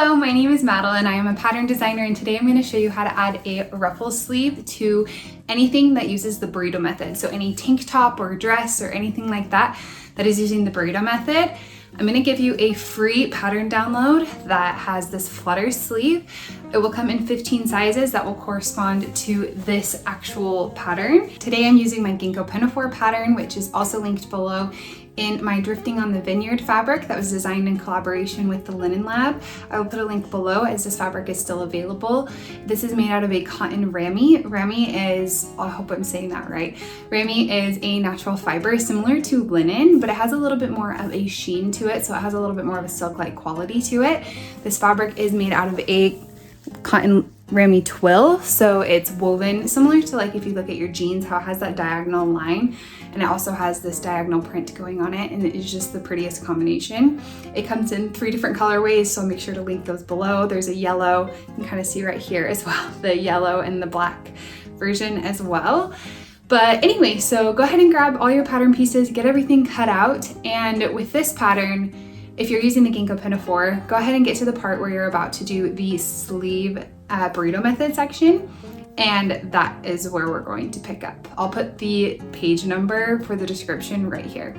Hello, my name is Madeline. I am a pattern designer, and today I'm going to show you how to add a ruffle sleeve to anything that uses the burrito method. So any tank top or dress or anything like that that is using the burrito method. I'm going to give you a free pattern download that has this flutter sleeve. It will come in 15 sizes that will correspond to this actual pattern. Today I'm using my Ginkgo Pinafore pattern, which is also linked below, in my Drifting on the Vineyard fabric that was designed in collaboration with the Linen Lab. I will put a link below as this fabric is still available. This is made out of a cotton rami. Rami is, I hope I'm saying that right. Rami is a natural fiber similar to linen, but it has a little bit more of a sheen to it, so it has a little bit more of a silk-like quality to it. This fabric is made out of a cotton rami twill, so it's woven similar to, like, if you look at your jeans, how it has that diagonal line, and it also has this diagonal print going on it, and it is just the prettiest combination. It comes in 3 different colorways, so I'll make sure to link those below. There's a yellow, you can kind of see right here as well, the yellow and the black version as well. But anyway, so go ahead and grab all your pattern pieces, get everything cut out, and with this pattern, if you're using the Ginkgo Pinafore, go ahead and get to the part where you're about to do the sleeve burrito method section, and that is where we're going to pick up. I'll put the page number for the description right here.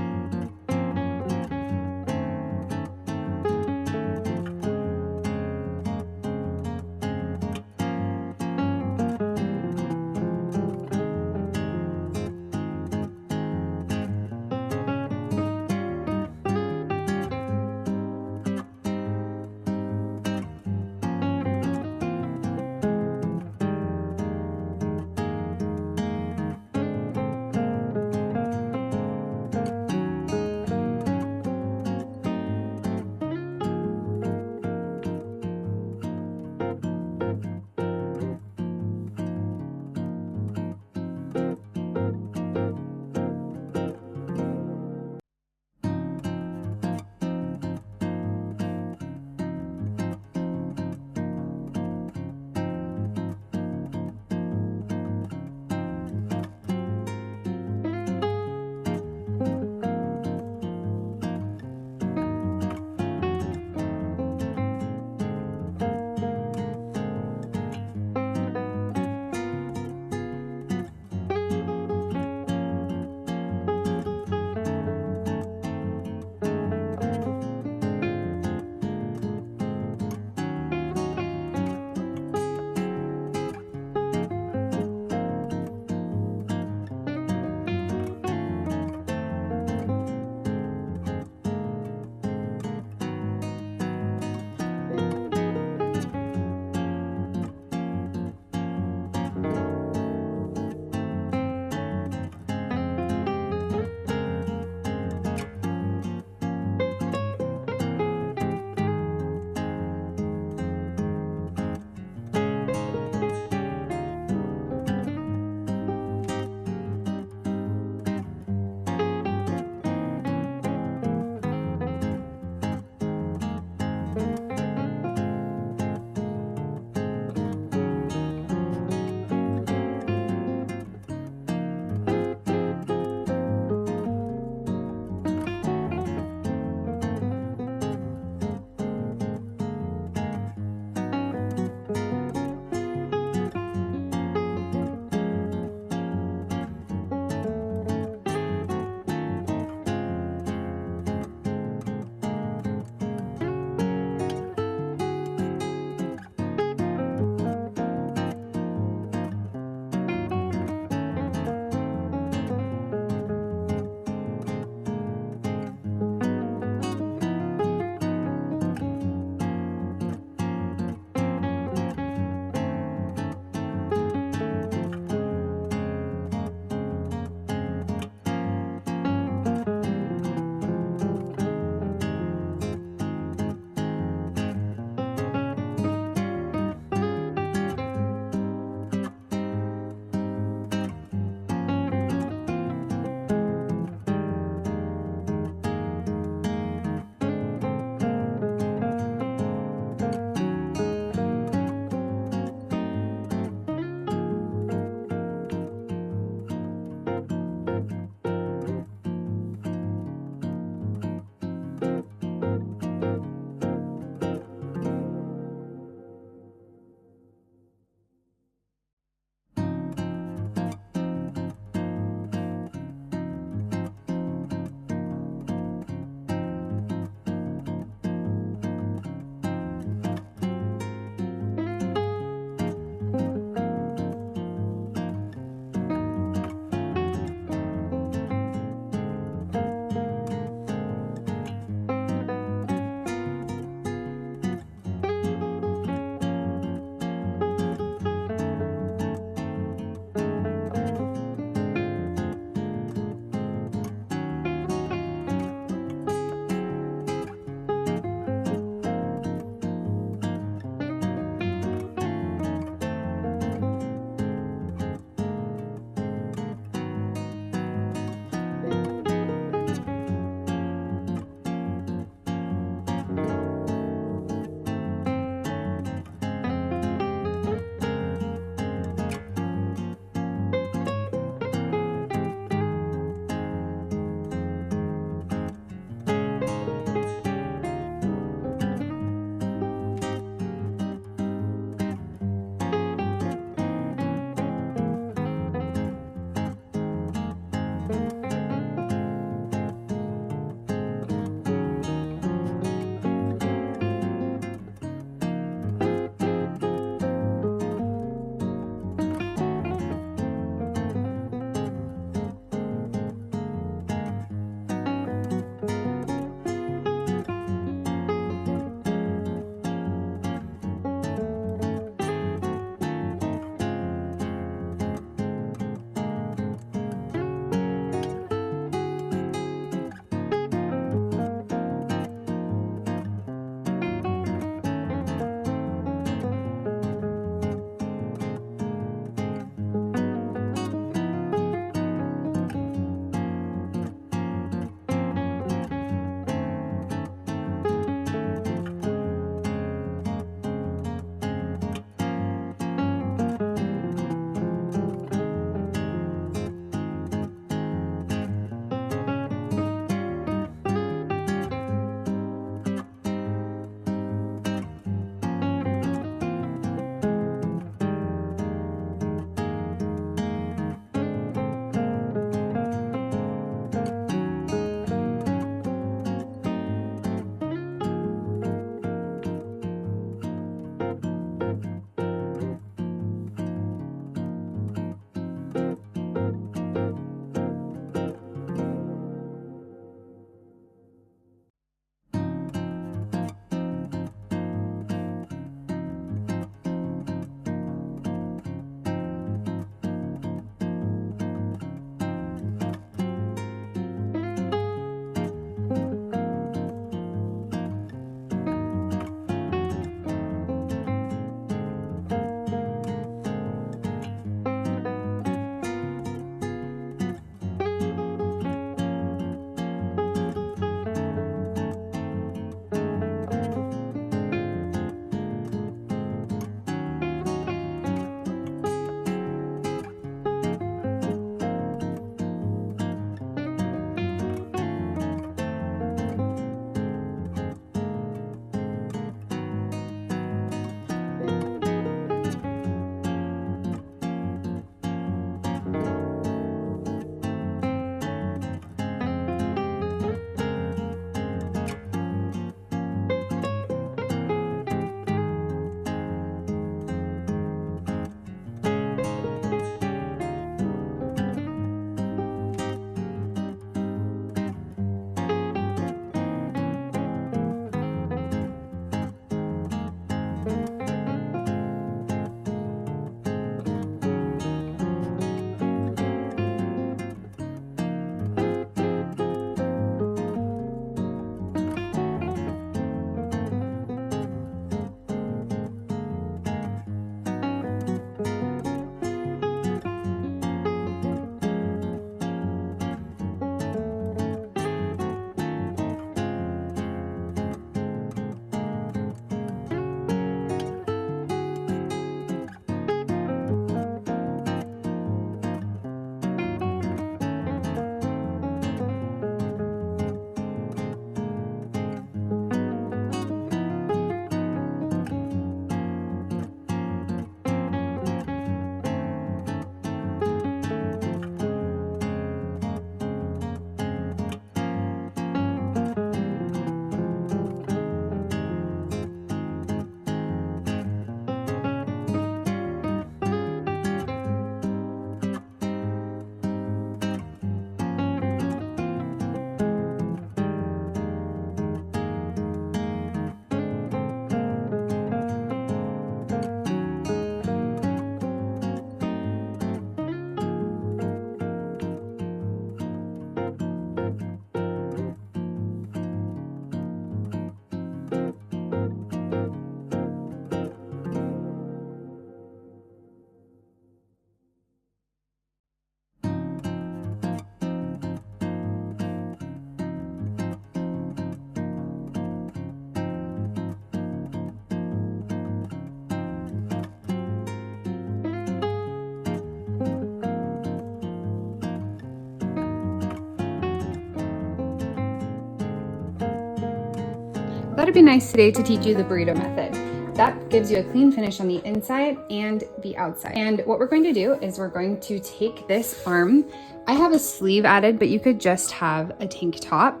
thought it'd be nice today to teach you the burrito method. That gives you a clean finish on the inside and the outside. And what we're going to do is we're going to take this arm. I have a sleeve added, but you could just have a tank top.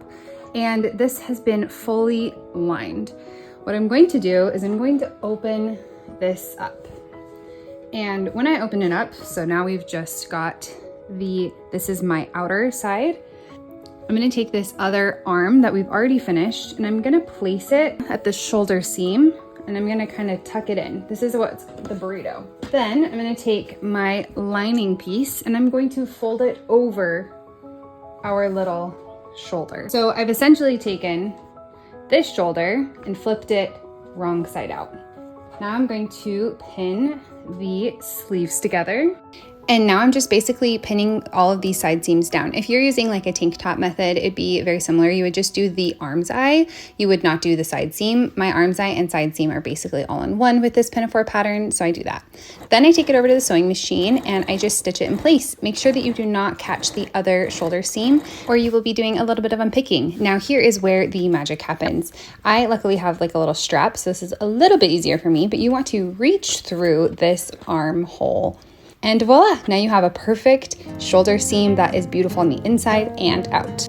And this has been fully lined. What I'm going to do is I'm going to open this up. And when I open it up, so now we've just got this is my outer side. I'm gonna take this other arm that we've already finished and I'm gonna place it at the shoulder seam and I'm gonna kind of tuck it in. This is what's the burrito. Then I'm gonna take my lining piece and I'm going to fold it over our little shoulder. So I've essentially taken this shoulder and flipped it wrong side out. Now I'm going to pin the sleeves together. And now I'm just basically pinning all of these side seams down. If you're using like a tank top method, it'd be very similar. You would just do the arm's eye. You would not do the side seam. My arm's eye and side seam are basically all in one with this pinafore pattern, so I do that. Then I take it over to the sewing machine and I just stitch it in place. Make sure that you do not catch the other shoulder seam or you will be doing a little bit of unpicking. Now here is where the magic happens. I luckily have like a little strap, so this is a little bit easier for me, but you want to reach through this armhole. And voila, now you have a perfect shoulder seam that is beautiful on the inside and out.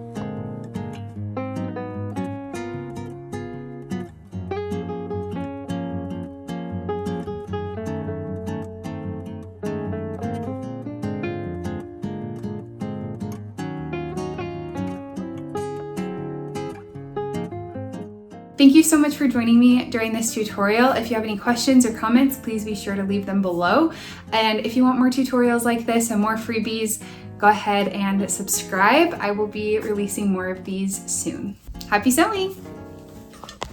Thank you so much for joining me during this tutorial. If you have any questions or comments, please be sure to leave them below. And if you want more tutorials like this and more freebies, go ahead and subscribe. I will be releasing more of these soon. Happy sewing!